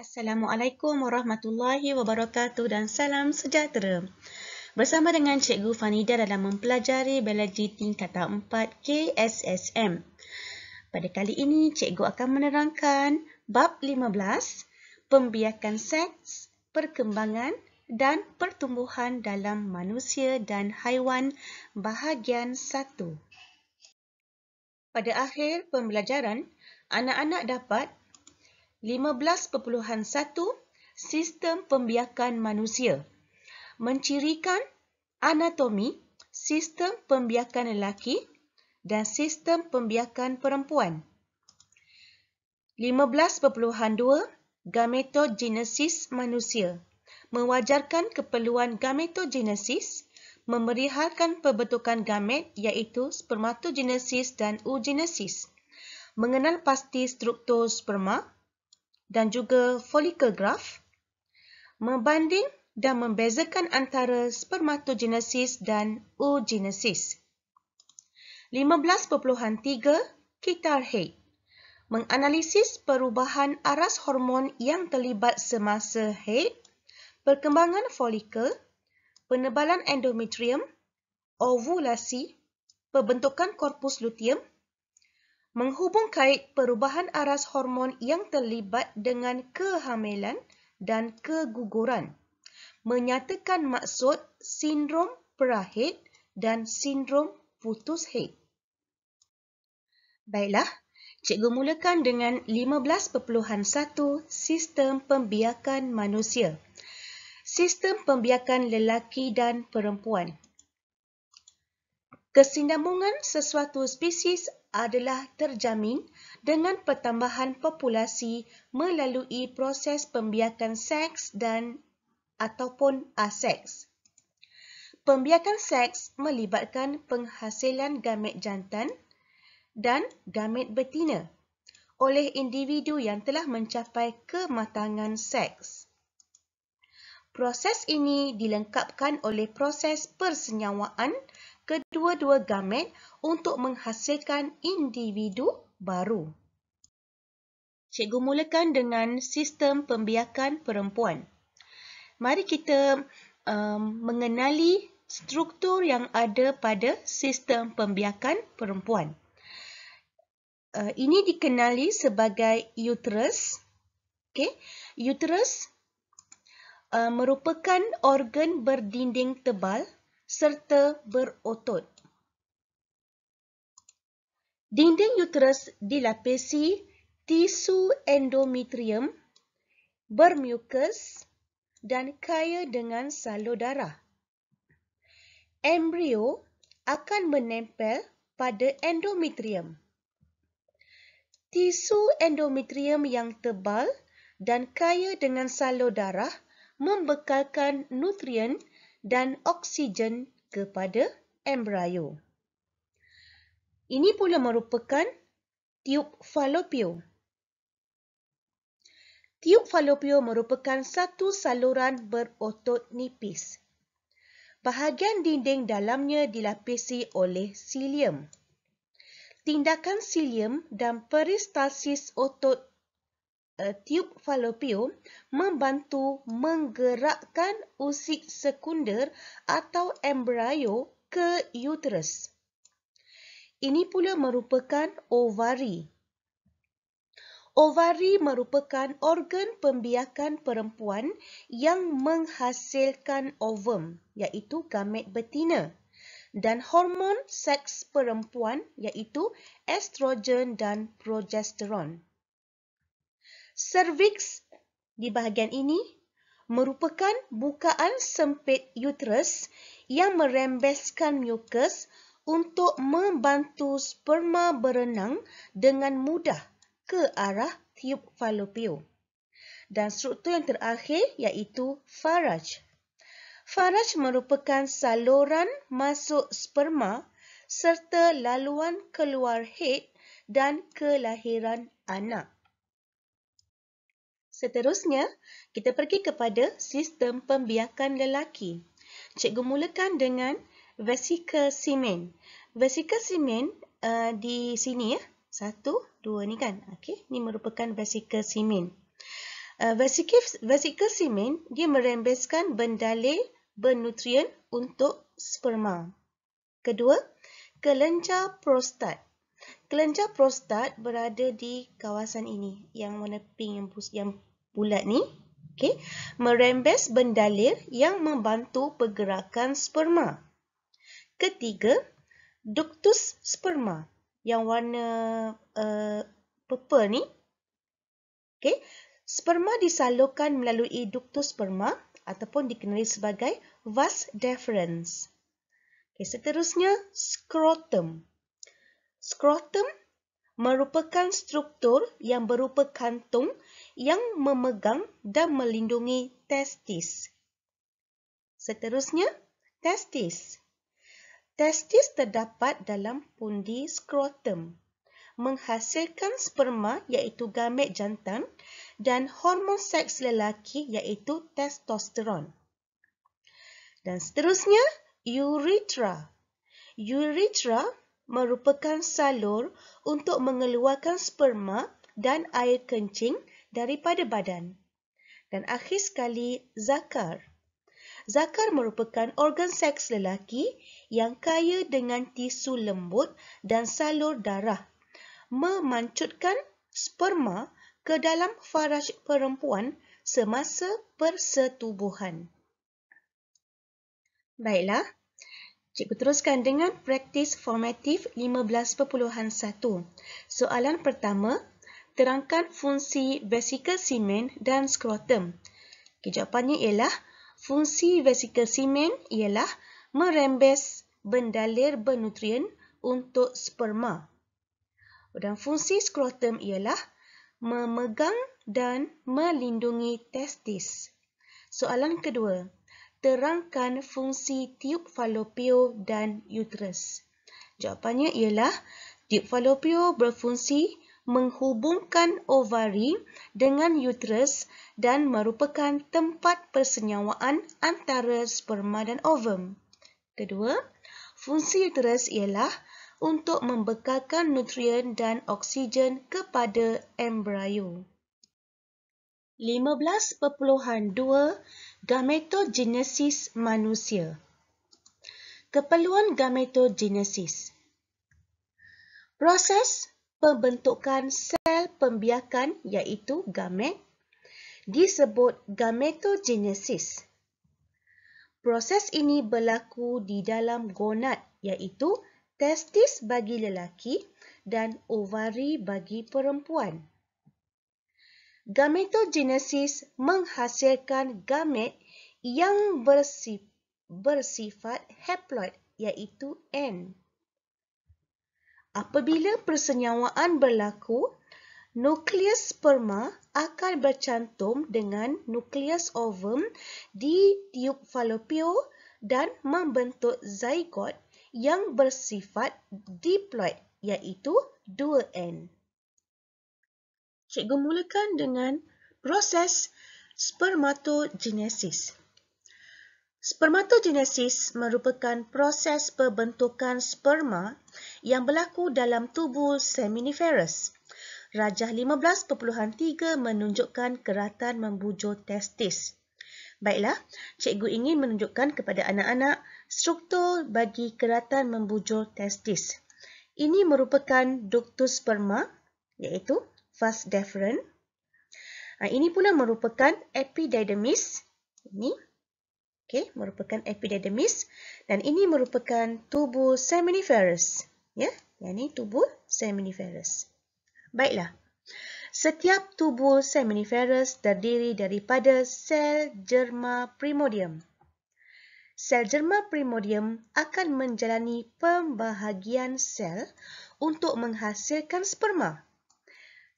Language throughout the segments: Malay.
Assalamualaikum warahmatullahi wabarakatuh dan salam sejahtera. Bersama dengan Cikgu Fanida dalam mempelajari biologi tingkatan 4 KSSM. Pada kali ini, Cikgu akan menerangkan bab 15, pembiakan seks, perkembangan dan pertumbuhan dalam manusia dan haiwan bahagian 1. Pada akhir pembelajaran, anak-anak dapat 15.1 Sistem pembiakan manusia. Mencirikan anatomi sistem pembiakan lelaki dan sistem pembiakan perempuan. 15.2 Gametogenesis manusia. Mewajarkan keperluan gametogenesis, memerihalkan pembentukan gamet iaitu spermatogenesis dan oogenesis. Mengenal pasti struktur sperma dan juga follicle graph, membanding dan membezakan antara spermatogenesis dan oogenesis. 15.3 Ketar Head, menganalisis perubahan aras hormon yang terlibat semasa haid, perkembangan folikel, penebalan endometrium, ovulasi, pembentukan korpus luteum, menghubung kait perubahan aras hormon yang terlibat dengan kehamilan dan keguguran, menyatakan maksud sindrom prahaid dan sindrom putus haid. Baiklah, cikgu mulakan dengan 15.1 Sistem pembiakan manusia. Sistem pembiakan lelaki dan perempuan. Kesinambungan sesuatu spesies adalah terjamin dengan pertambahan populasi melalui proses pembiakan seks dan ataupun aseks. Pembiakan seks melibatkan penghasilan gamet jantan dan gamet betina oleh individu yang telah mencapai kematangan seks. Proses ini dilengkapkan oleh proses persenyawaan kedua-dua gamet untuk menghasilkan individu baru. Cikgu mulakan dengan sistem pembiakan perempuan. Mari kita mengenali struktur yang ada pada sistem pembiakan perempuan. Ini dikenali sebagai uterus. Uterus merupakan organ berdinding tebal serta berotot. Dinding uterus dilapisi tisu endometrium, bermukus dan kaya dengan salur darah. Embrio akan menempel pada endometrium. Tisu endometrium yang tebal dan kaya dengan salur darah membekalkan nutrien dan oksigen kepada embrio. Ini pula merupakan tiub falopio. Tiub falopio merupakan satu saluran berotot nipis. Bahagian dinding dalamnya dilapisi oleh silium. Tindakan silium dan peristalsis otot tiub falopio membantu menggerakkan usik sekunder atau embrio ke uterus. Ini pula merupakan ovari. Ovari merupakan organ pembiakan perempuan yang menghasilkan ovum, iaitu gamet betina, dan hormon seks perempuan, iaitu estrogen dan progesteron. Serviks di bahagian ini merupakan bukaan sempit uterus yang merembeskan mukus untuk membantu sperma berenang dengan mudah ke arah tiub falopio. Dan struktur yang terakhir iaitu faraj. Faraj merupakan saluran masuk sperma serta laluan keluar haid dan kelahiran anak. Seterusnya, kita pergi kepada sistem pembiakan lelaki. Cikgu mulakan dengan vesicle semen. Vesicle semen di sini ya. 1, 2 ni kan. Okey, ini merupakan vesicle semen. Vesikel semen dia merembeskan bendalir bernutrien untuk sperma. Kedua, kelenjar prostat. Kelenjar prostat berada di kawasan ini, yang warna pink yang bulat ni. Okay. Merembes bendalir yang membantu pergerakan sperma. Ketiga, ductus sperma yang warna purple ni. Okay. Sperma disalurkan melalui ductus sperma ataupun dikenali sebagai vas deferens. Okay, seterusnya, skrotum. Skrotum merupakan struktur yang berupa kantung yang memegang dan melindungi testis. Seterusnya, testis. Testis terdapat dalam pundi skrotum, menghasilkan sperma iaitu gamet jantan dan hormon seks lelaki iaitu testosteron. Dan seterusnya, urethra. Urethra merupakan salur untuk mengeluarkan sperma dan air kencing daripada badan. Dan akhir sekali, zakar. Zakar merupakan organ seks lelaki yang kaya dengan tisu lembut dan salur darah, memancutkan sperma ke dalam faraj perempuan semasa persetubuhan. Baiklah, cikgu teruskan dengan praktis formatif 15.1. Soalan pertama, terangkan fungsi vesikel semen dan skrotum. Jawapannya ialah, fungsi vesikel semen ialah merembes bendalir bernutrien untuk sperma. Dan fungsi skrotum ialah memegang dan melindungi testis. Soalan kedua, terangkan fungsi tiub falopio dan uterus. Jawapannya ialah, tiub falopio berfungsi menghubungkan ovari dengan uterus dan merupakan tempat persenyawaan antara sperma dan ovum. Kedua, fungsi uterus ialah untuk membekalkan nutrien dan oksigen kepada embrio. 15.2 Gametogenesis manusia. Keperluan gametogenesis. Proses pembentukan sel pembiakan iaitu gamet disebut gametogenesis. Proses ini berlaku di dalam gonad iaitu testis bagi lelaki dan ovari bagi perempuan. Gametogenesis menghasilkan gamet yang bersifat haploid iaitu N. Apabila persenyawaan berlaku, nukleus sperma akan bercantum dengan nukleus ovum di tiub falopio dan membentuk zygote yang bersifat diploid iaitu 2N. Cikgu mulakan dengan proses spermatogenesis. Spermatogenesis merupakan proses pembentukan sperma yang berlaku dalam tubuh seminiferous. Rajah 15.3 menunjukkan keratan membujur testis. Baiklah, cikgu ingin menunjukkan kepada anak-anak struktur bagi keratan membujur testis. Ini merupakan ductus sperma iaitu vas deferens. Ini pula merupakan epididymis. Ini merupakan epididymis dan ini merupakan tubuh seminiferous. Ya, yang ini tubuh seminiferous. Baiklah. Setiap tubuh seminiferous terdiri daripada sel germa primordium. Sel germa primordium akan menjalani pembahagian sel untuk menghasilkan sperma.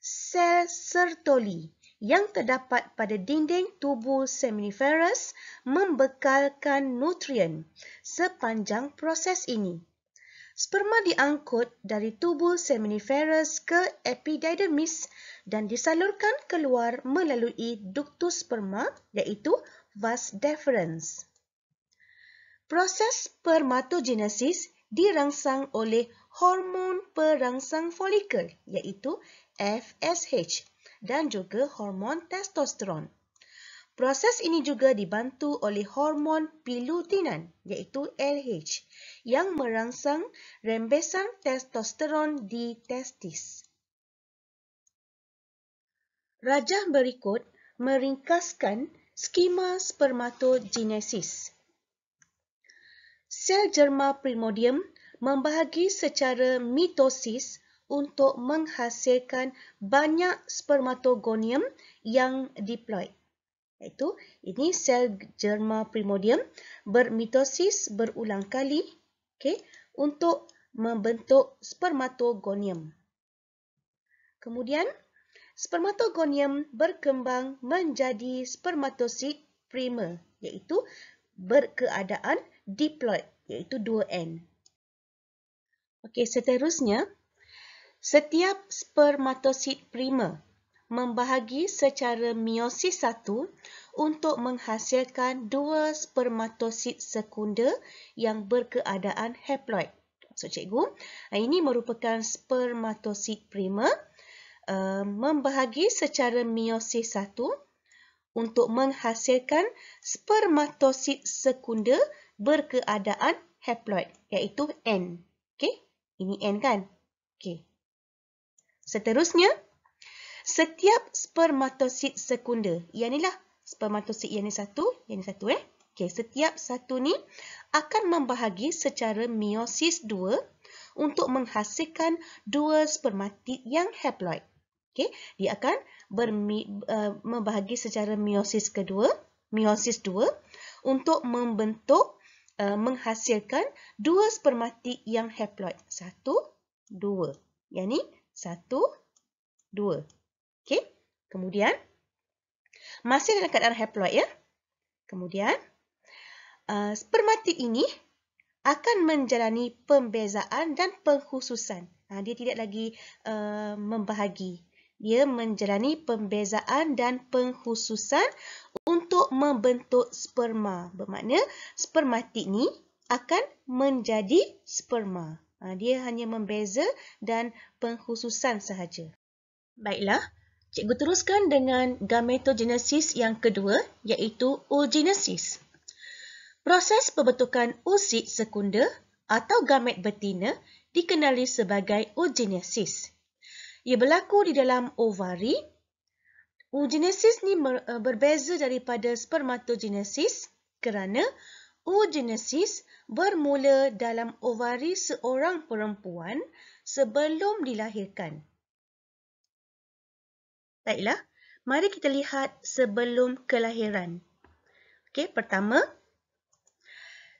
Sel Sertoli yang terdapat pada dinding tubuh seminiferous membekalkan nutrien sepanjang proses ini. Sperma diangkut dari tubuh seminiferous ke epididymis dan disalurkan keluar melalui ductus sperma iaitu vas deferens. Proses spermatogenesis dirangsang oleh hormon perangsang folikel iaitu FSH dan juga hormon testosteron. Proses ini juga dibantu oleh hormon pilutinan iaitu LH yang merangsang rembesan testosteron di testis. Rajah berikut meringkaskan skema spermatogenesis. Sel germa primordium membahagi secara mitosis untuk menghasilkan banyak spermatogonium yang diploid. Iaitu, ini sel germa primordium bermitosis berulang kali untuk membentuk spermatogonium. Kemudian, spermatogonium berkembang menjadi spermatosid primer, iaitu berkeadaan diploid, iaitu 2N. Okey, seterusnya, setiap spermatosid primer membahagi secara meiosis 1 untuk menghasilkan 2 spermatosid sekunder yang berkeadaan haploid. Maksud cikgu, ini merupakan spermatosid primer membahagi secara meiosis 1 untuk menghasilkan spermatosid sekunder berkeadaan haploid, iaitu N. Okey, ini N kan? Okey. Seterusnya, setiap spermatosid sekunder, yang inilah spermatosid yang ini satu. Okey, setiap satu ni akan membahagi secara meiosis 2 untuk menghasilkan 2 spermatid yang haploid. Okey, dia akan membahagi secara meiosis kedua, meiosis 2 untuk menghasilkan 2 spermatid yang haploid. 1, 2. Yang ni 1, 2. Okey. Kemudian, masih dalam keadaan haploid ya. Kemudian, spermatid ini akan menjalani pembezaan dan pengkhususan. Dia tidak lagi membahagi. Dia menjalani pembezaan dan pengkhususan untuk membentuk sperma. Bermakna, spermatid ini akan menjadi sperma. Dia hanya membeza dan pengkhususan sahaja. Baiklah, cikgu teruskan dengan gametogenesis yang kedua, iaitu oogenesis. Proses pembentukan oosit sekunder atau gamet betina dikenali sebagai oogenesis. Ia berlaku di dalam ovari. Oogenesis ni berbeza daripada spermatogenesis kerana oogenesis bermula dalam ovari seorang perempuan sebelum dilahirkan. Baiklah, mari kita lihat sebelum kelahiran. Okey, pertama,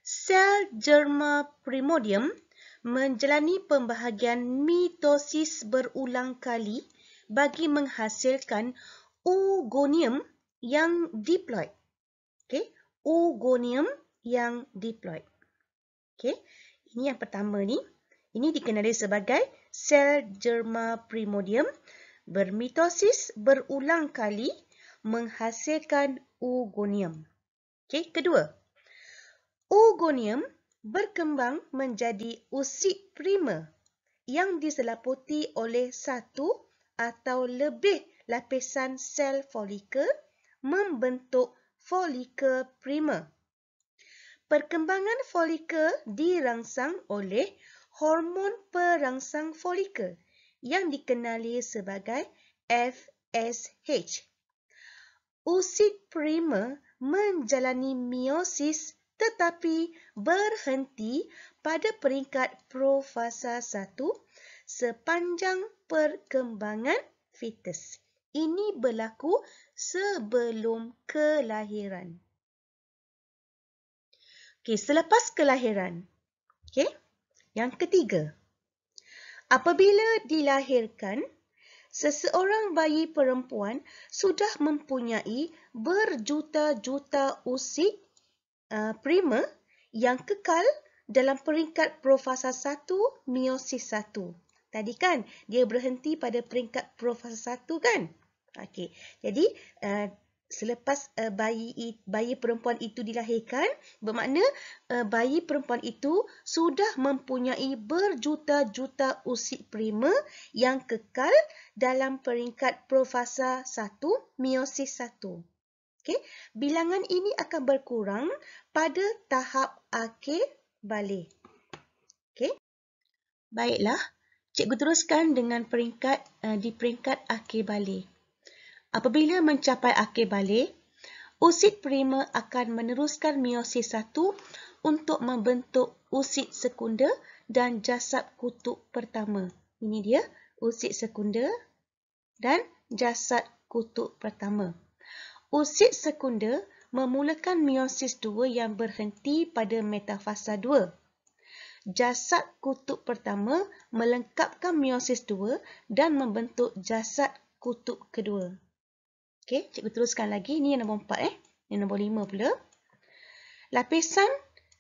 sel germa primordium menjalani pembahagian mitosis berulang kali bagi menghasilkan oogonium yang diploid. Okey, oogonium yang diploid. Okey, ini yang pertama ni. Ini dikenali sebagai sel germa primordium bermitosis berulang kali menghasilkan oogonium. Okey, kedua, oogonium berkembang menjadi oosit primer yang diselaputi oleh satu atau lebih lapisan sel folikel membentuk folikel primer. Perkembangan folikel dirangsang oleh hormon perangsang folikel yang dikenali sebagai FSH. Oosit primer menjalani meiosis tetapi berhenti pada peringkat profasa 1 sepanjang perkembangan fetus. Ini berlaku sebelum kelahiran. Okey, selepas kelahiran. Okey, yang ketiga. Apabila dilahirkan, seseorang bayi perempuan sudah mempunyai berjuta-juta oosit primer yang kekal dalam peringkat profasa 1 meiosis 1. Tadi kan dia berhenti pada peringkat profasa 1 kan? Okey. Jadi selepas bayi perempuan itu dilahirkan, bermakna bayi perempuan itu sudah mempunyai berjuta-juta usid prima yang kekal dalam peringkat profasa 1, meiosis 1. Okay. Bilangan ini akan berkurang pada tahap akhir balik. Okay. Baiklah, cikgu teruskan dengan di peringkat akhir balik. Apabila mencapai akhir balik, usid prima akan meneruskan meiosis 1 untuk membentuk usid sekunder dan jasad kutub pertama. Ini dia usid sekunder dan jasad kutub pertama. Usid sekunder memulakan meiosis 2 yang berhenti pada metafasa 2. Jasad kutub pertama melengkapkan meiosis 2 dan membentuk jasad kutub kedua. Okey, cikgu teruskan lagi. Ini yang nombor 4 Ini nombor 5 pula. Lapisan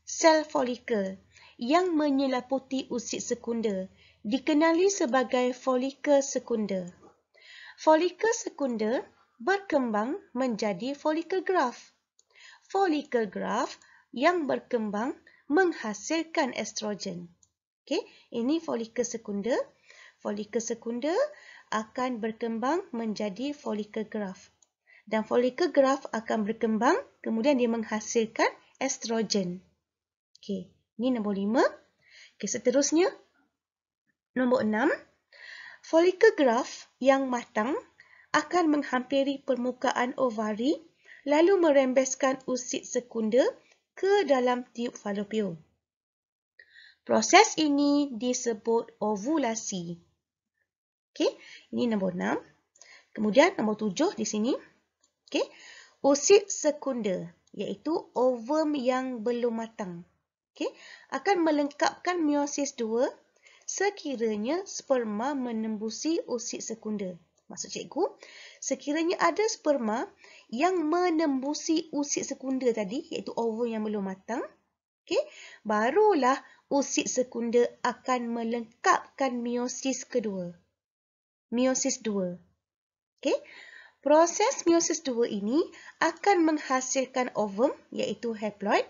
sel folikel yang menyeliputi usid sekunder dikenali sebagai folikel sekunder. Folikel sekunder berkembang menjadi folikel graf. Folikel graf yang berkembang menghasilkan estrogen. Okey, ini folikel sekunder. Folikel sekunder akan berkembang menjadi folikel graf. Dan folikel graf akan berkembang, kemudian dia menghasilkan estrogen. Okey, ini nombor 5. Okey, seterusnya, nombor 6. Folikel graf yang matang akan menghampiri permukaan ovari, lalu merembeskan usid sekunder ke dalam tiub falopio. Proses ini disebut ovulasi. Okey, ini nombor 6. Kemudian nombor 7 di sini. Okey, usid sekunder iaitu ovum yang belum matang. Okey, akan melengkapkan meiosis 2 sekiranya sperma menembusi usid sekunder. Maksud cikgu, sekiranya ada sperma yang menembusi usid sekunder tadi iaitu ovum yang belum matang, okey, barulah usid sekunder akan melengkapkan meiosis kedua. Meiosis 2. Okey. Proses meiosis 2 ini akan menghasilkan ovum iaitu haploid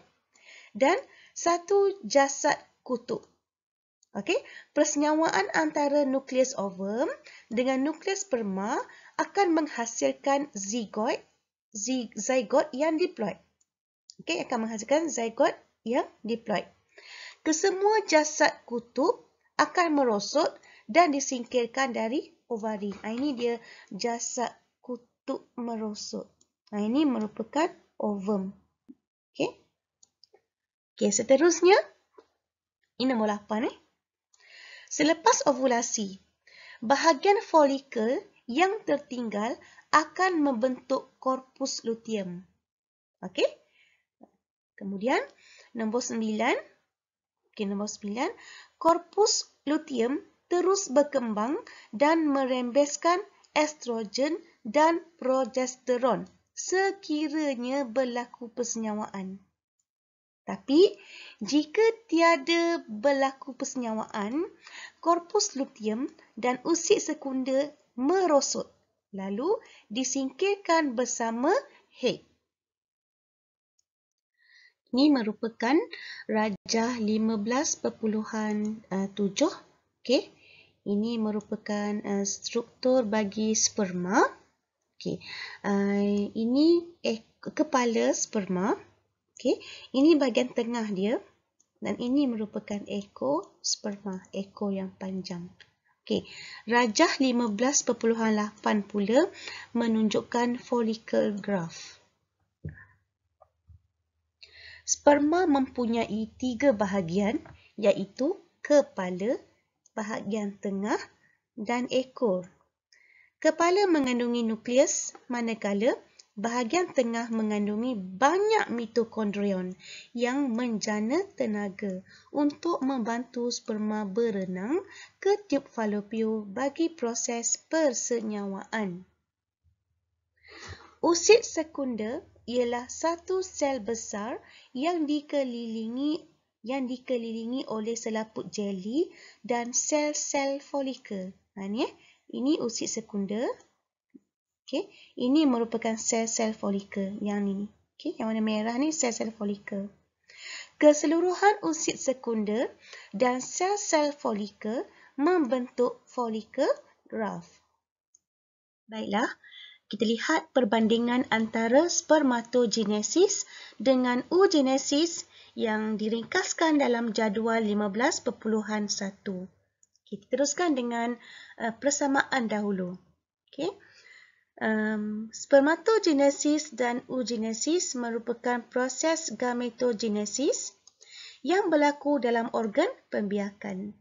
dan satu jasad kutub. Okey, persenyawaan antara nukleus ovum dengan nukleus sperma akan menghasilkan zigot yang diploid. Okey, akan menghasilkan zigot yang diploid. Kesemua jasad kutub akan merosot dan disingkirkan dari ovari. Ini dia jasad kutub merosot. Ini merupakan ovum. Okey. Okey, seterusnya ini nombor 8 Selepas ovulasi, bahagian folikel yang tertinggal akan membentuk korpus luteum. Okey. Kemudian nombor 9. Okey, nombor 9, korpus luteum terus berkembang dan merembeskan estrogen dan progesteron sekiranya berlaku persenyawaan. Tapi, jika tiada berlaku persenyawaan, korpus luteum dan usid sekunder merosot, lalu disingkirkan bersama head. Ini merupakan rajah 15.7. Okey. Ini merupakan struktur bagi sperma. Okey. Ini kepala sperma. Okey, ini bahagian tengah dia dan ini merupakan ekor sperma, ekor yang panjang. Okey, rajah 15.8 pula menunjukkan follicle graph. Sperma mempunyai 3 bahagian iaitu kepala, bahagian tengah dan ekor. Kepala mengandungi nukleus manakala bahagian tengah mengandungi banyak mitokondrion yang menjana tenaga untuk membantu sperma berenang ke tiub falopio bagi proses persenyawaan. Usid sekunder ialah satu sel besar yang dikelilingi oleh selaput jeli dan sel-sel folikel. Ini usid sekunder. Okey, ini merupakan sel-sel folikel yang ni. Okey, yang warna merah ni sel-sel folikel. Keseluruhan usid sekunder dan sel-sel folikel membentuk folikel graft. Baiklah, kita lihat perbandingan antara spermatogenesis dengan oogenesis yang diringkaskan dalam jadual 15.1. Kita teruskan dengan persamaan dahulu. Okey. Spermatogenesis dan oogenesis merupakan proses gametogenesis yang berlaku dalam organ pembiakan.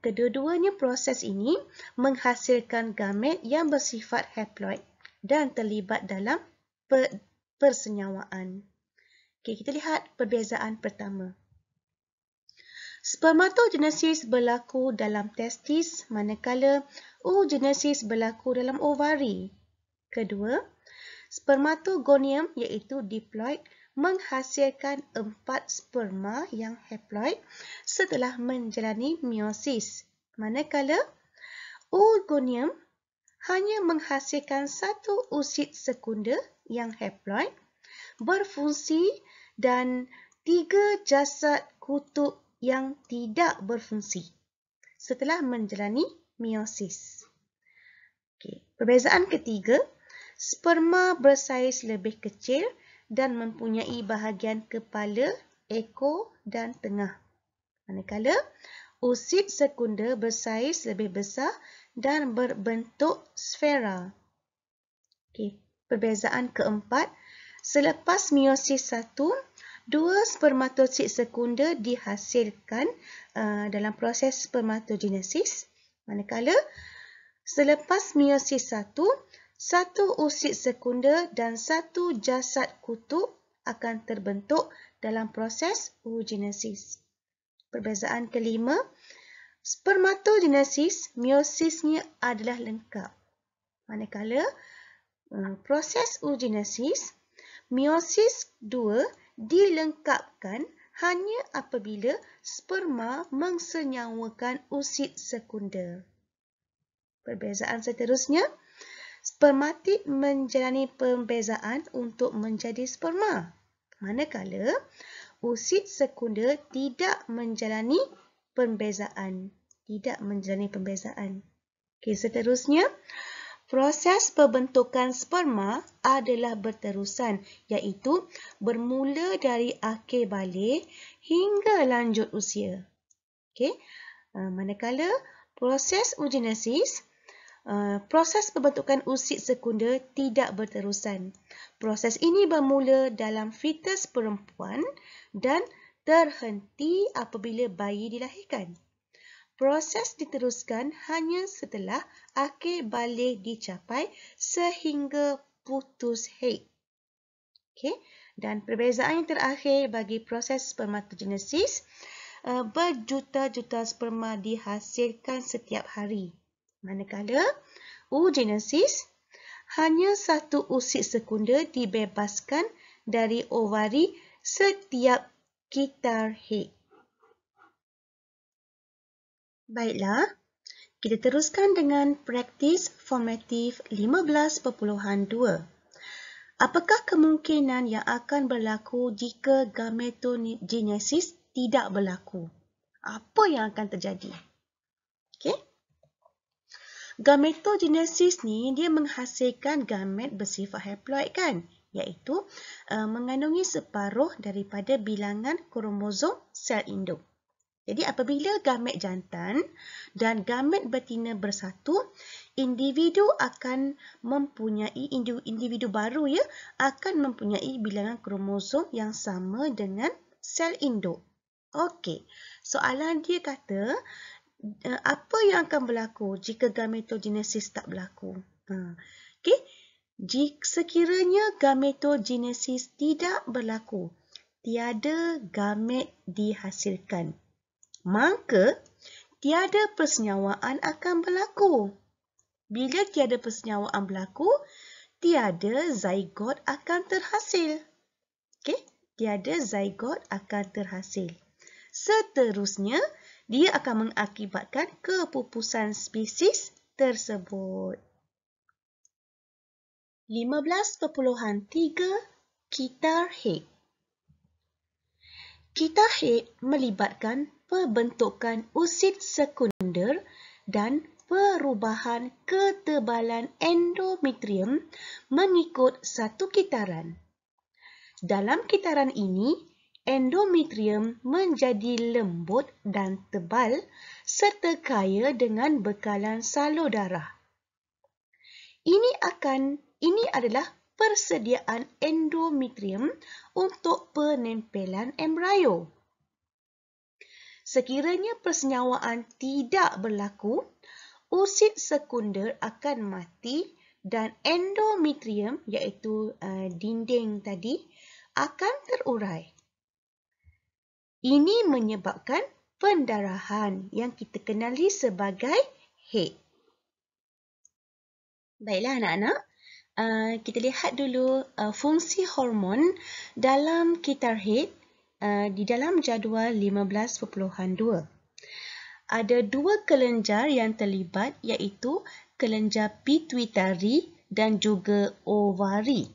Kedua-duanya proses ini menghasilkan gamet yang bersifat haploid dan terlibat dalam persenyawaan. Okey, kita lihat perbezaan pertama. Spermatogenesis berlaku dalam testis, manakala oogenesis berlaku dalam ovari. Kedua, spermatogonium iaitu diploid menghasilkan 4 sperma yang haploid setelah menjalani meiosis, manakala oogonium hanya menghasilkan 1 usid sekunder yang haploid, berfungsi dan 3 jasad kutub yang tidak berfungsi setelah menjalani meiosis. Okey, perbezaan ketiga, sperma bersaiz lebih kecil dan mempunyai bahagian kepala, ekor dan tengah. Manakala usid sekunder bersaiz lebih besar dan berbentuk sfera. Okey, perbezaan keempat, selepas meiosis 1, 2 spermatosid sekunder dihasilkan dalam proses spermatogenesis, manakala selepas meiosis 1, 1 usid sekunder dan 1 jasad kutub akan terbentuk dalam proses oogenesis. Perbezaan kelima, spermatogenesis meosisnya adalah lengkap, manakala proses oogenesis meiosis 2 dilengkapkan hanya apabila sperma mensenyawakan usid sekunder. Perbezaan seterusnya, spermatid menjalani pembezaan untuk menjadi sperma, manakala usid sekunder tidak menjalani pembezaan. Okey, seterusnya, proses pembentukan sperma adalah berterusan, iaitu bermula dari akhir balik hingga lanjut usia. Okey, manakala proses oogenesis, proses pembentukan usid sekunder tidak berterusan. Proses ini bermula dalam fetus perempuan dan terhenti apabila bayi dilahirkan. Proses diteruskan hanya setelah akhir balik dicapai sehingga putus haid. Okey, dan perbezaan yang terakhir bagi proses spermatogenesis, berjuta-juta sperma dihasilkan setiap hari. Manakala oogenesis, hanya 1 usid sekunder dibebaskan dari ovari setiap kitar haid. Baiklah, kita teruskan dengan praktis formatif 15.2. Apakah kemungkinan yang akan berlaku jika gametogenesis tidak berlaku? Apa yang akan terjadi? Okey. Gametogenesis ni dia menghasilkan gamet bersifat haploid kan, iaitu mengandungi separuh daripada bilangan kromosom sel induk. Jadi apabila gamet jantan dan gamet betina bersatu, individu baru akan mempunyai bilangan kromosom yang sama dengan sel induk. Okey, soalan dia kata apa yang akan berlaku jika gametogenesis tak berlaku? Okey, sekiranya gametogenesis tidak berlaku, tiada gamet dihasilkan, maka tiada persenyawaan akan berlaku. Bila tiada persenyawaan berlaku, tiada zygot akan terhasil. Okey, tiada zygot akan terhasil. Seterusnya, dia akan mengakibatkan kepupusan spesies tersebut. 15.3 Kitar head. Kitar head melibatkan pembentukan usid sekunder dan perubahan ketebalan endometrium mengikut satu kitaran. Dalam kitaran ini, endometrium menjadi lembut dan tebal serta kaya dengan bekalan salur darah. Ini adalah persediaan endometrium untuk penempelan embrio. Sekiranya persenyawaan tidak berlaku, usid sekunder akan mati dan endometrium iaitu dinding tadi akan terurai. Ini menyebabkan pendarahan yang kita kenali sebagai head. Baiklah anak-anak, kita lihat dulu fungsi hormon dalam kitar head di dalam jadual 15.2. Ada dua kelenjar yang terlibat iaitu kelenjar pituitari dan juga ovari.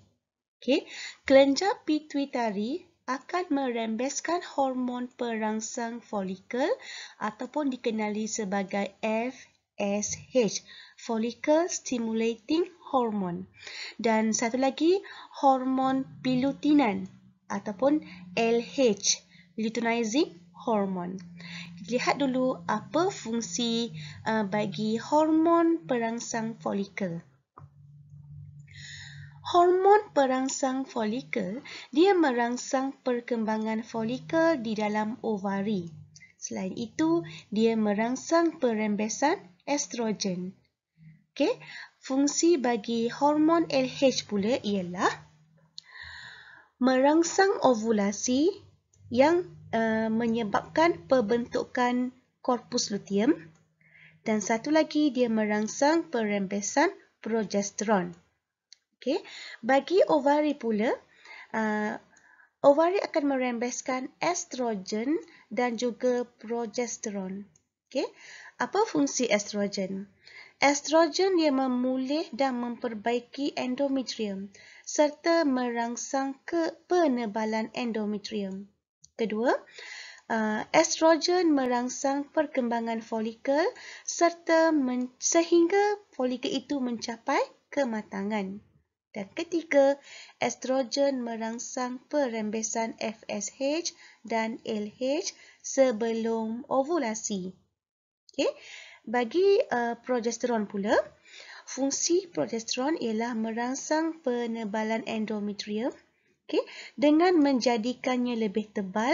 Okey, kelenjar pituitari akan merembeskan hormon perangsang folikel ataupun dikenali sebagai FSH, Follicle Stimulating Hormone. Dan satu lagi hormon piluteinin ataupun LH, Luteinizing Hormone. Lihat dulu apa fungsi bagi hormon perangsang folikel. Hormon perangsang folikel, dia merangsang perkembangan folikel di dalam ovari. Selain itu, dia merangsang perembesan estrogen. Okey, fungsi bagi hormon LH pula ialah merangsang ovulasi yang menyebabkan pembentukan korpus luteum, dan satu lagi dia merangsang perembesan progesteron. Okey, bagi ovari pula, ovari akan merembeskan estrogen dan juga progesteron. Okey, apa fungsi estrogen? Estrogen dia memulih dan memperbaiki endometrium serta merangsang penebalan endometrium. Kedua, estrogen merangsang perkembangan folikel sehingga folikel itu mencapai kematangan. Dan ketiga, estrogen merangsang perembesan FSH dan LH sebelum ovulasi. Okey, bagi progesteron pula, fungsi progesteron ialah merangsang penebalan endometrium, okay, dengan menjadikannya lebih tebal,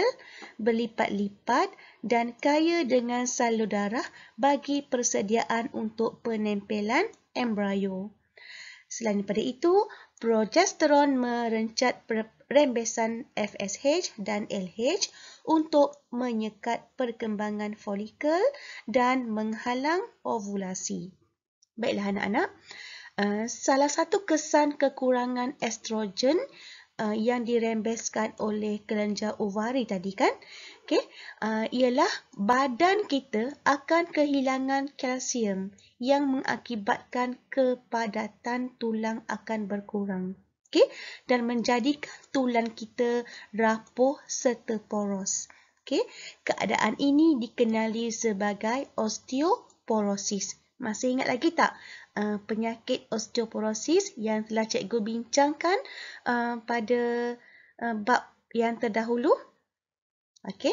berlipat-lipat dan kaya dengan salur darah bagi persediaan untuk penempelan embrio. Selain daripada itu, progesteron merencat perembesan FSH dan LH untuk menyekat perkembangan folikel dan menghalang ovulasi. Baiklah anak-anak, salah satu kesan kekurangan estrogen yang dirembeskan oleh kelenjar ovari tadi kan, okay, ialah badan kita akan kehilangan kalsium yang mengakibatkan kepadatan tulang akan berkurang, okay, dan menjadikan tulang kita rapuh serta poros. Okay, keadaan ini dikenali sebagai osteoporosis. Masih ingat lagi tak penyakit osteoporosis yang telah cikgu bincangkan pada bab yang terdahulu? Okey.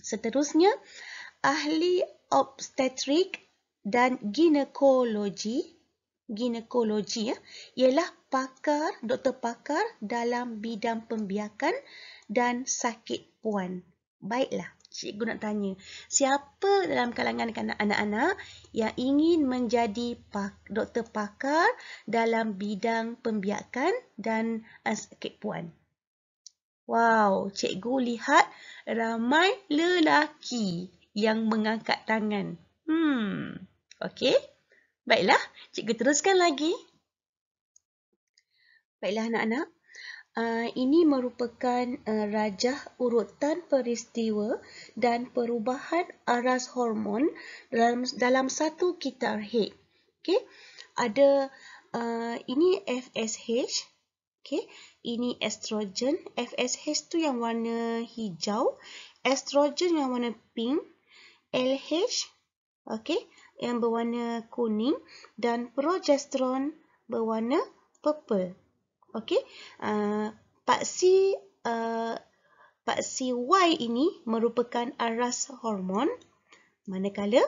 Seterusnya, ahli obstetrik dan ginekologi ialah doktor pakar dalam bidang pembiakan dan sakit puan. Baiklah, cikgu nak tanya, siapa dalam kalangan anak-anak yang ingin menjadi doktor pakar dalam bidang pembiakan dan sakit puan? Wow, cikgu lihat ramai lelaki yang mengangkat tangan. Okey. Baiklah, cikgu teruskan lagi. Baiklah anak-anak. Ini merupakan rajah urutan peristiwa dan perubahan aras hormon dalam satu kitar head. Okay? Ada ini FSH. Okay. Ini estrogen. FSH tu yang warna hijau. Estrogen yang warna pink. LH, okay, yang berwarna kuning. Dan progesteron berwarna purple. Okay. Paksi Y ini merupakan aras hormon. Manakala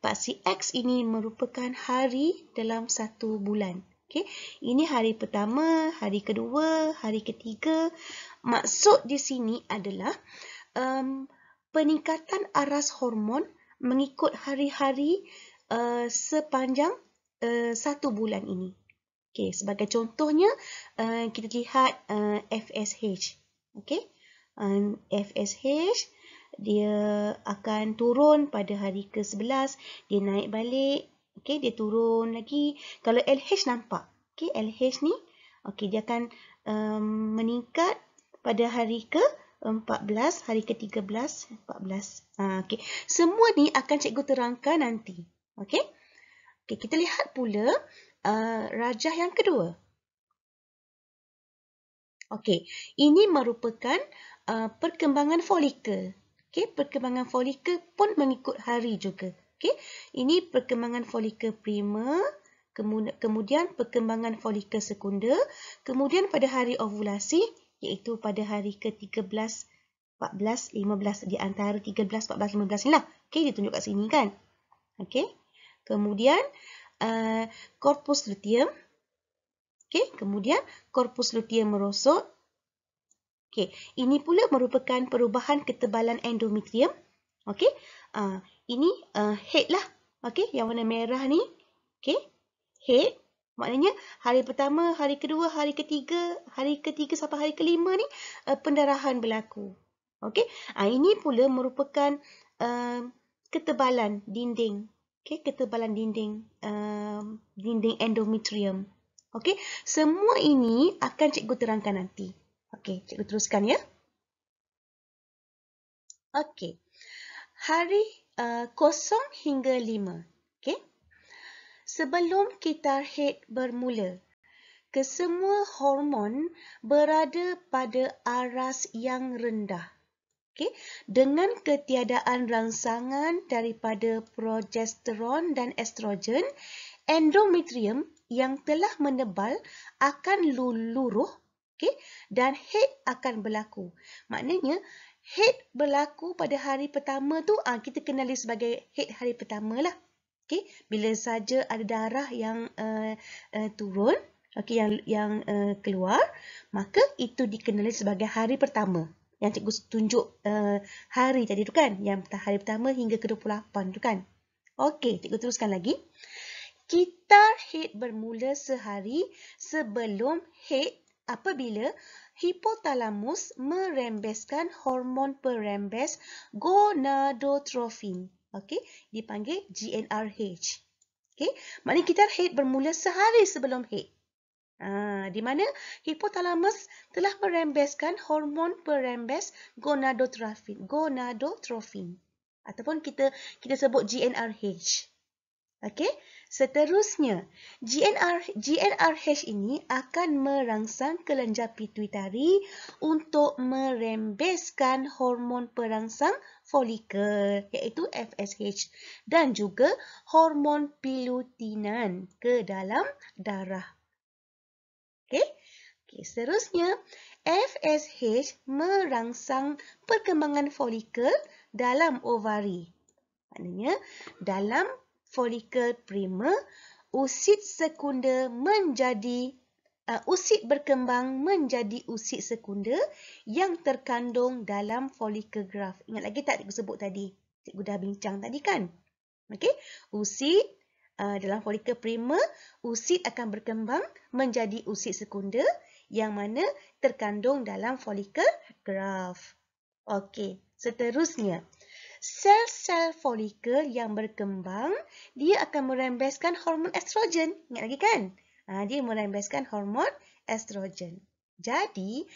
paksi X ini merupakan hari dalam satu bulan. Okay. Ini hari pertama, hari kedua, hari ketiga. Maksud di sini adalah peningkatan aras hormon mengikut hari-hari sepanjang satu bulan ini. Okay. Sebagai contohnya, kita lihat FSH. Okay. FSH, dia akan turun pada hari ke-11, dia naik balik, okey, dia turun lagi. Kalau LH nampak, okey, LH ni, okey, dia akan meningkat pada hari ke-14, hari ke-13, 14. Okey, semua ni akan cikgu terangkan nanti. Okey. Okey, kita lihat pula rajah yang kedua. Okey, ini merupakan perkembangan folikel. Okay, perkembangan folikel pun mengikut hari juga. Okay, ini perkembangan folikel primer, kemudian perkembangan folikel sekunder, kemudian pada hari ovulasi, iaitu pada hari ke-13, 14, 15, di antara 13, 14, 15 ni lah. Okay, ditunjuk kat sini kan. Okay, kemudian korpus luteum. Okay, kemudian korpus luteum merosot. Okey, ini pula merupakan perubahan ketebalan endometrium. Okey, ini head lah. Okey, yang warna merah ni. Okey, head. Maknanya hari pertama, hari kedua, hari ketiga sampai hari kelima ni pendarahan berlaku. Okey, ini pula merupakan ketebalan dinding. Okey, ketebalan dinding endometrium. Okey, semua ini akan cikgu terangkan nanti. Okey, cikgu teruskan ya. Okey. Hari 0 hingga 5. Okey. Sebelum kita haid bermula, kesemua hormon berada pada aras yang rendah. Okey, dengan ketiadaan rangsangan daripada progesteron dan estrogen, endometrium yang telah menebal akan luruh. Okay, dan haid akan berlaku. Maknanya, haid berlaku pada hari pertama tu, kita kenali sebagai haid hari pertama lah. Okay, bila saja ada darah yang turun, okay, yang keluar, maka itu dikenali sebagai hari pertama. Yang cikgu tunjuk hari tadi tu kan, yang hari pertama hingga ke-28 tu kan. Okay, cikgu teruskan lagi. Kita haid bermula sehari sebelum haid apabila hipotalamus merembeskan hormon perembes gonadotropin. Okey, dipanggil GnRH. Okey, maknanya kita haid bermula sehari sebelum haid. Di mana hipotalamus telah merembeskan hormon perembes gonadotropin ataupun kita sebut GnRH. Okey, seterusnya GnRH ini akan merangsang kelenjar pituitari untuk merembeskan hormon perangsang folikel iaitu FSH dan juga hormon pilutein ke dalam darah. Okey, seterusnya FSH merangsang perkembangan folikel dalam ovari. Maknanya dalam folikel primer, usid sekunder usid berkembang menjadi usid sekunder yang terkandung dalam folikel graft. Ingat lagi tak cikgu sebut tadi? Cikgu dah bincang tadi kan? Okey, usid dalam folikel primer, usid akan berkembang menjadi usid sekunder yang mana terkandung dalam folikel graft. Okey, seterusnya. Sel-sel folikel yang berkembang, dia akan merembeskan hormon estrogen. Ingat lagi kan? Dia merembeskan hormon estrogen. Jadi,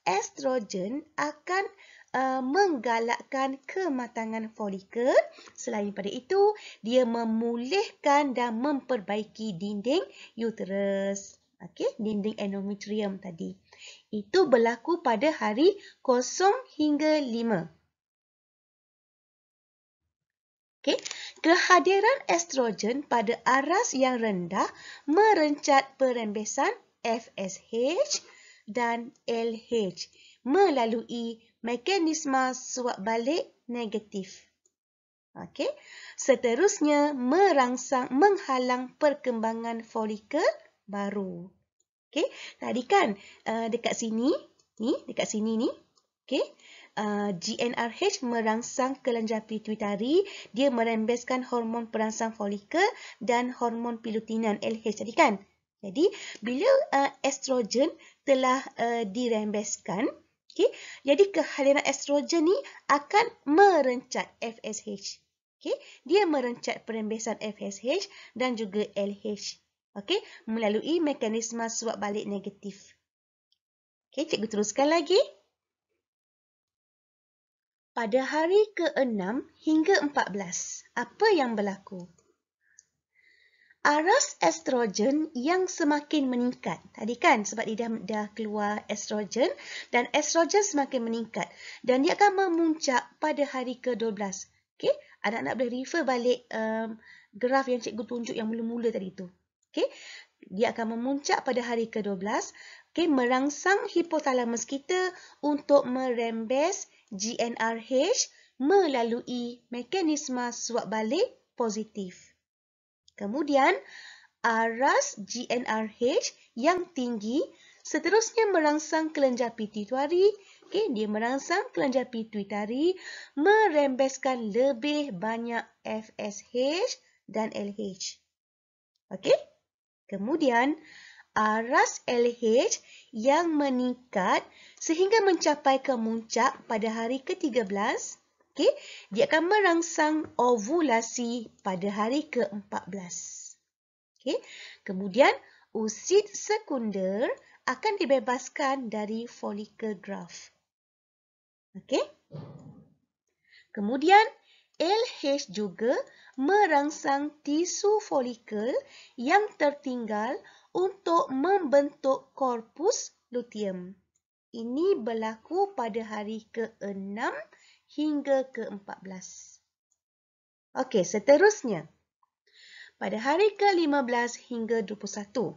estrogen akan menggalakkan kematangan folikel. Selain daripada itu, dia memulihkan dan memperbaiki dinding uterus. Okey, dinding endometrium tadi. Itu berlaku pada hari 0 hingga 5. Okey, kehadiran estrogen pada aras yang rendah merencat perembesan FSH dan LH melalui mekanisme suap balik negatif. Okey, seterusnya menghalang perkembangan folikel baru. Okey, tadi kan dekat sini ni, okey, GnRH merangsang kelenjar pituitari, dia merembeskan hormon perangsang folikel dan hormon pilutenan LH tadi kan. Jadi bila estrogen telah dirembeskan, okey, jadi kehadiran estrogen ni akan merencat FSH. Okey, dia merencat perembesan FSH dan juga LH. Okey, melalui mekanisme suap balik negatif. Okey, cikgu teruskan lagi. Pada hari ke-6 hingga 14, apa yang berlaku? Aras estrogen yang semakin meningkat. Tadi kan sebab dia dah keluar estrogen dan estrogen semakin meningkat dan dia akan memuncak pada hari ke-12. Okey, anak-anak boleh refer balik graf yang cikgu tunjuk yang mula-mula tadi tu. Okey, dia akan memuncak pada hari ke-12. Okey, merangsang hipotalamus kita untuk merembes GnRH melalui mekanisme suap balik positif. Kemudian, aras GnRH yang tinggi seterusnya merangsang kelenjar pituitari. Okay, dia merangsang kelenjar pituitari merembeskan lebih banyak FSH dan LH. Okey. Kemudian, aras LH yang meningkat sehingga mencapai kemuncak pada hari ke-13. Okay, dia akan merangsang ovulasi pada hari ke-14. Okay, kemudian usid sekunder akan dibebaskan dari folikel graf. Okay. Kemudian LH juga merangsang tisu folikel yang tertinggal untuk membentuk korpus luteum. Ini berlaku pada hari ke-6 hingga ke-14. Okey, seterusnya. Pada hari ke-15 hingga 21.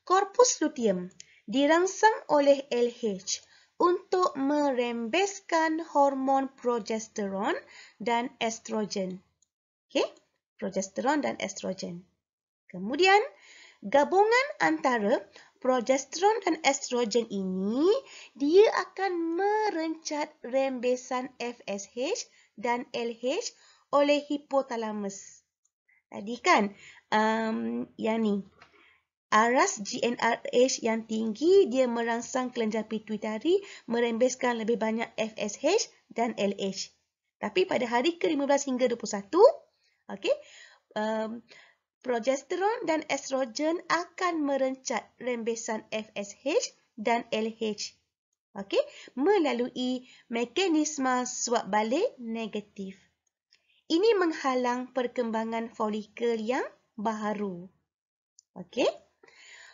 Korpus luteum dirangsang oleh LH untuk merembeskan hormon progesteron dan estrogen. Okey, progesteron dan estrogen. Kemudian, gabungan antara progesteron dan estrogen ini, dia akan merencat rembesan FSH dan LH oleh hipotalamus. Tadi kan, yang ni. Aras GnRH yang tinggi, dia merangsang kelenjar pituitari, merembeskan lebih banyak FSH dan LH. Tapi pada hari ke-15 hingga 21, okay, progesteron dan estrogen akan merencat rembesan FSH dan LH. Okay, melalui mekanisme suap balik negatif. Ini menghalang perkembangan folikel yang baru. Okay.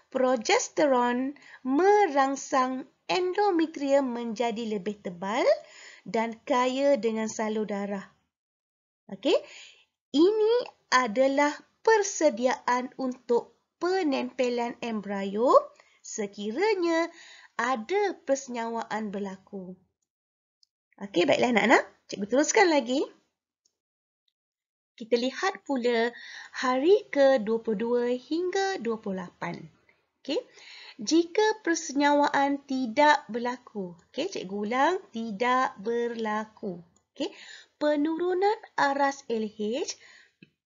Progesteron merangsang endometrium menjadi lebih tebal dan kaya dengan salur darah. Okey, ini adalah persediaan untuk penempelan embrio sekiranya ada persenyawaan berlaku. Okey, baiklah anak-anak, cikgu teruskan lagi. Kita lihat pula hari ke-22 hingga 28. Okay. Jika persenyawaan tidak berlaku, okay, cikgu ulang, tidak berlaku. Okay. Penurunan aras LH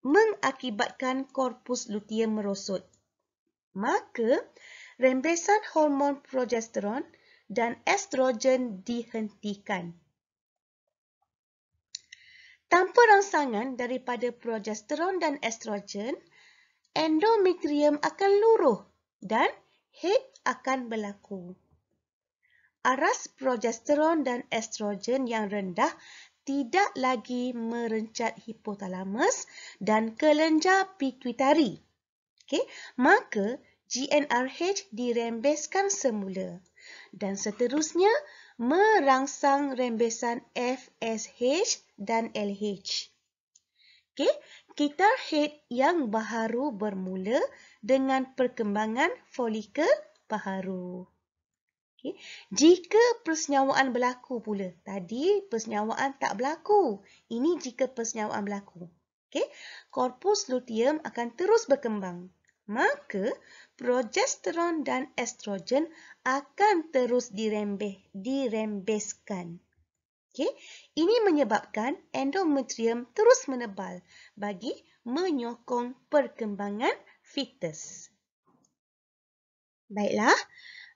mengakibatkan korpus luteum merosot. Maka, rembesan hormon progesteron dan estrogen dihentikan. Tanpa rangsangan daripada progesteron dan estrogen, endometrium akan luruh dan haid akan berlaku. aras progesteron dan estrogen yang rendah tidak lagi merencat hipotalamus dan kelenjar pituitari. Okey, maka GnRH dirembeskan semula dan seterusnya merangsang rembesan FSH dan LH. Okey, kitar head yang baharu bermula dengan perkembangan folikel baharu. Okay. Jika persenyawaan berlaku pula. Tadi persenyawaan tak berlaku. Ini jika persenyawaan berlaku. Okay. Korpus luteum akan terus berkembang. Maka progesteron dan estrogen akan terus dirembeskan. Okay. Ini menyebabkan endometrium terus menebal bagi menyokong perkembangan fetus. Baiklah.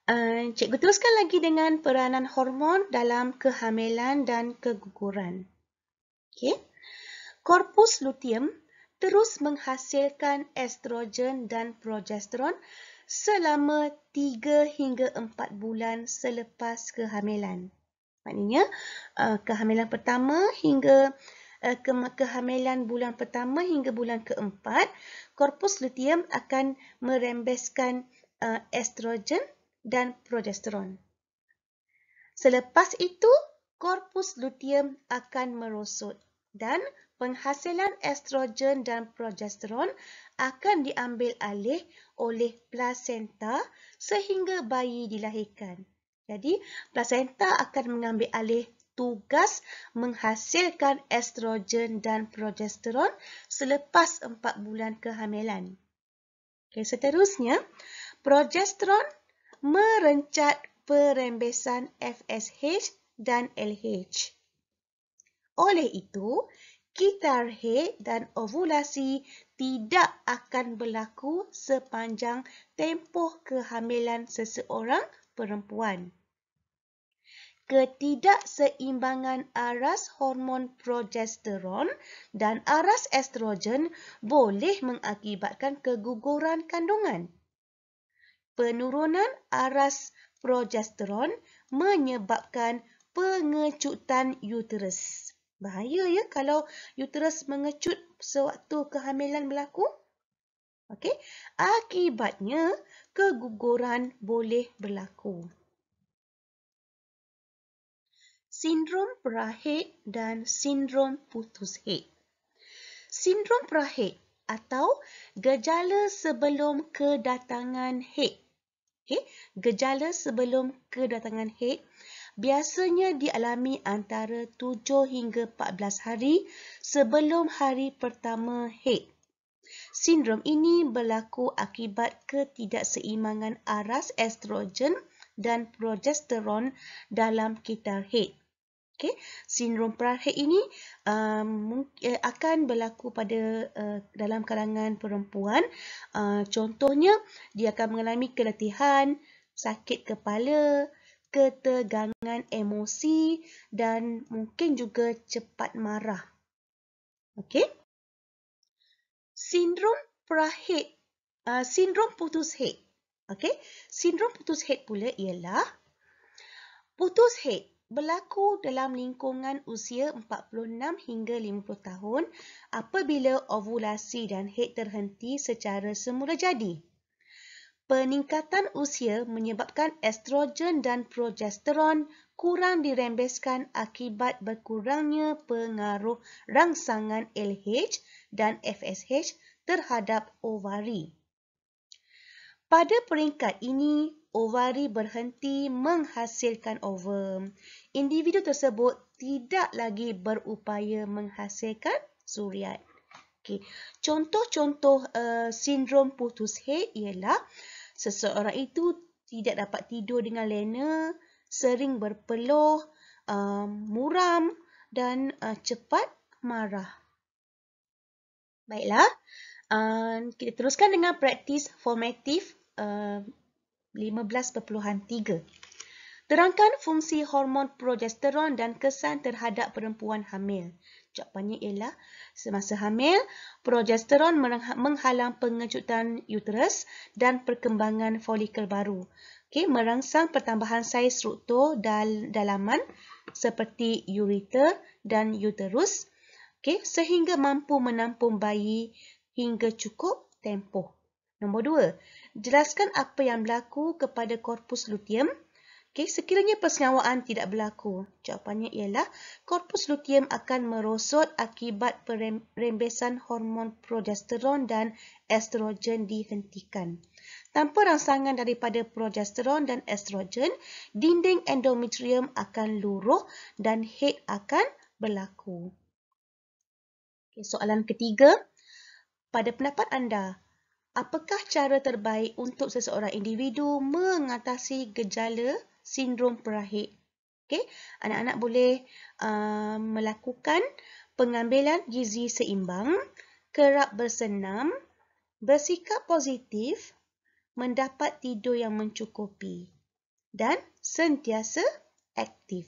Cikgu teruskan lagi dengan peranan hormon dalam kehamilan dan keguguran. Okay. Korpus luteum terus menghasilkan estrogen dan progesteron selama 3 hingga 4 bulan selepas kehamilan. Maknanya, kehamilan pertama hingga kehamilan bulan pertama hingga bulan keempat, korpus luteum akan merembeskan estrogen dan progesteron. Selepas itu, korpus luteum akan merosot dan penghasilan estrogen dan progesteron akan diambil alih oleh plasenta sehingga bayi dilahirkan. Jadi, plasenta akan mengambil alih tugas menghasilkan estrogen dan progesteron selepas 4 bulan kehamilan. Okay, seterusnya, progesteron merencat perembesan FSH dan LH. Oleh itu, kitar head dan ovulasi tidak akan berlaku sepanjang tempoh kehamilan seseorang perempuan. Ketidakseimbangan aras hormon progesteron dan aras estrogen boleh mengakibatkan keguguran kandungan. Penurunan aras progesteron menyebabkan pengecutan uterus. Bahaya ya kalau uterus mengecut sewaktu kehamilan berlaku. Okey, akibatnya keguguran boleh berlaku. Sindrom Prahed dan sindrom putus head. Sindrom Prahed atau gejala sebelum kedatangan head. Okay. Gejala sebelum kedatangan head biasanya dialami antara 7 hingga 14 hari sebelum hari pertama head. Sindrom ini berlaku akibat ketidakseimbangan aras estrogen dan progesteron dalam kitar head. Okay. Sindrom Prahed ini akan berlaku pada dalam kalangan perempuan. Contohnya, dia akan mengalami keletihan, sakit kepala, ketegangan emosi dan mungkin juga cepat marah. Okay. Sindrom Prahed, sindrom putus head. Okay. Sindrom putus head pula ialah putus head berlaku dalam lingkungan usia 46 hingga 50 tahun apabila ovulasi dan haid terhenti secara semula jadi. Peningkatan usia menyebabkan estrogen dan progesteron kurang dirembeskan akibat berkurangnya pengaruh rangsangan LH dan FSH terhadap ovari. Pada peringkat ini, ovari berhenti menghasilkan ovum. Individu tersebut tidak lagi berupaya menghasilkan zuriat. Okay. Contoh-contoh sindrom putus head ialah seseorang itu tidak dapat tidur dengan lena, sering berpeluh, muram dan cepat marah. Baiklah, kita teruskan dengan praktis formatif 15.3. Terangkan fungsi hormon progesteron dan kesan terhadap perempuan hamil. Jawapannya ialah semasa hamil, progesteron menghalang pengecutan uterus dan perkembangan folikel baru. merangsang pertambahan saiz struktur dalaman seperti ureter dan uterus, sehingga mampu menampung bayi hingga cukup tempoh. Nombor 2, jelaskan apa yang berlaku kepada korpus luteum. Sekiranya persengawaan tidak berlaku, jawapannya ialah korpus luteum akan merosot akibat perembesan hormon progesteron dan estrogen dihentikan. Tanpa rangsangan daripada progesteron dan estrogen, dinding endometrium akan luruh dan haid akan berlaku. Soalan ketiga, pada pendapat anda, apakah cara terbaik untuk seseorang individu mengatasi gejala sindrom perahit? Anak-anak boleh melakukan pengambilan gizi seimbang, kerap bersenam, bersikap positif, mendapat tidur yang mencukupi dan sentiasa aktif.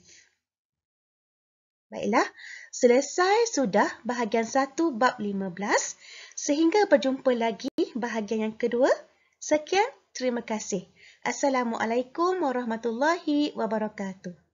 Baiklah, selesai sudah bahagian 1 bab 15. Sehingga berjumpa lagi bahagian yang kedua. Sekian, terima kasih. Assalamualaikum warahmatullahi wabarakatuh.